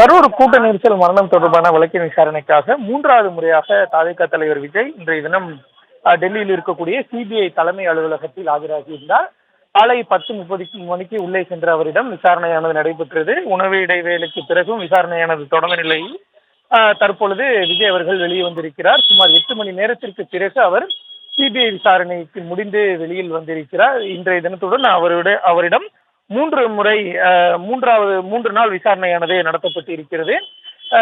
கரூர் கூட்ட நெரிசல் மரணம் தொடர்பான வழக்கின் விசாரணைக்காக மூன்றாவது முறையாக தாவேகா தலைவர் விஜய் இன்றைய தினம் டெல்லியில் இருக்கக்கூடிய சிபிஐ தலைமை அலுவலகத்தில் ஆஜராகியிருந்தார். காலை 10:30 மணிக்கு உள்ளே சென்ற அவரிடம் விசாரணையானது நடைபெற்றது. உணவு இடைவேளைக்கு பிறகும் விசாரணையானது தொடங்க நிலையில் தற்பொழுது விஜய் அவர்கள் வெளியே வந்திருக்கிறார். சுமார் 8 மணி நேரத்திற்கு பிறகு அவர் சிபிஐ விசாரணைக்கு முடிந்து வெளியில் வந்திருக்கிறார். இன்றைய தினத்துடன் அவரிடம் 3 நாள் விசாரணையானது நடத்தப்பட்டு இருக்கிறது.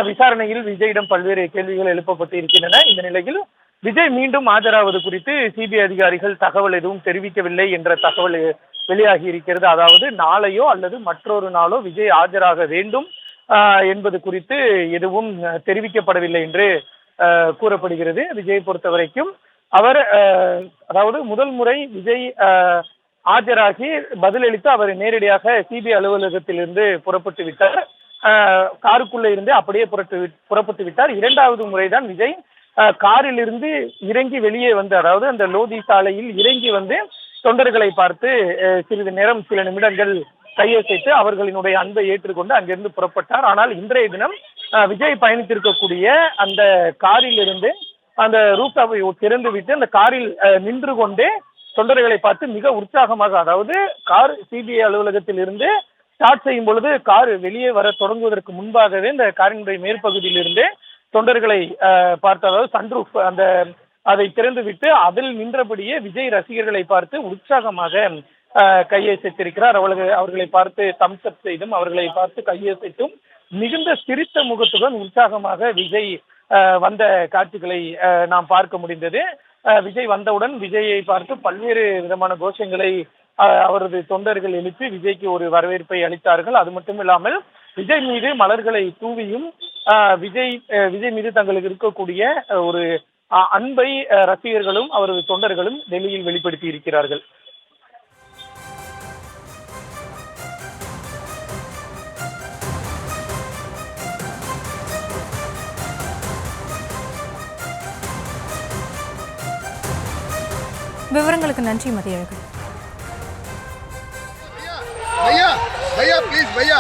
விசாரணையில் விஜயிடம் பல்வேறு கேள்விகள் எழுப்பப்பட்டு இருக்கின்றன. இந்த நிலையில் விஜய் மீண்டும் ஆஜராவது குறித்து சிபிஐ அதிகாரிகள் தகவல் எதுவும் தெரிவிக்கவில்லை என்ற தகவல் வெளியாகி இருக்கிறது. அதாவது நாளையோ அல்லது மற்றொரு நாளோ விஜய் ஆஜராக வேண்டும் என்பது குறித்து எதுவும் தெரிவிக்கப்படவில்லை என்று கூறப்படுகிறது. விஜயை பொறுத்த வரைக்கும் அவர் அதாவது முதல் முறை விஜய் ஆஜராகி பதிலளித்து அவர் நேரடியாக சிபிஐ அலுவலகத்திலிருந்து புறப்பட்டு விட்டார். காருக்குள்ள இருந்து அப்படியே புறப்பட்டு விட்டார். இரண்டாவது முறைதான் விஜய் காரில் இருந்து இறங்கி வெளியே வந்து, அதாவது அந்த லோதி சாலையில் இறங்கி வந்து தொண்டர்களை பார்த்து சிறிது நேரம் சில நிமிடங்கள் கையசைத்து அவர்களினுடைய அன்பை ஏற்றுக்கொண்டு அங்கிருந்து புறப்பட்டார். ஆனால் இன்றைய தினம் விஜய் பயணித்திருக்கக்கூடிய அந்த காரில் இருந்து அந்த ரூஃப்டாப்பை திறந்து விட்டு அந்த காரில் நின்று கொண்டே தொண்டர்களை பார்த்து மிக உற்சாகமாக, அதாவது கார் சிபிஐ அலுவலகத்தில் இருந்து ஸ்டார்ட் செய்யும் பொழுது கார் வெளியே வர தொடங்குவதற்கு முன்பாகவே இந்த காரினுடைய மேற்பகுதியில் இருந்து தொண்டர்களை பார்த்து, அதாவது சன்ரூஃப் அதை திறந்து விட்டு அதில் நின்றபடியே விஜய் ரசிகர்களை பார்த்து உற்சாகமாக கையசைத்திருக்கிறார். அவர்களை பார்த்து தம்ஸ் அப் செய்தும் அவர்களை பார்த்து கையசைத்தும் மிகுந்த சிரித்த முகத்துடன் உற்சாகமாக விஜய் வந்த காட்சிகளை நாம் பார்க்க முடிந்தது. விஜய் வந்தவுடன் விஜயை பார்த்து பல்வேறு விதமான கோஷங்களை அவரது தொண்டர்கள் எழுப்பி விஜய்க்கு ஒரு வரவேற்பை அளித்தார்கள். அது மட்டும் இல்லாமல் விஜய் மீது மலர்களை தூவியும் விஜய் மீது தங்களுக்கு இருக்கக்கூடிய ஒரு அன்பை ரசிகர்களும் அவரது தொண்டர்களும் டெல்லியில் வெளிப்படுத்தி இருக்கிறார்கள். விவரங்களுக்கு நன்றி மதியழகன். भैया भैया प्लीज भैया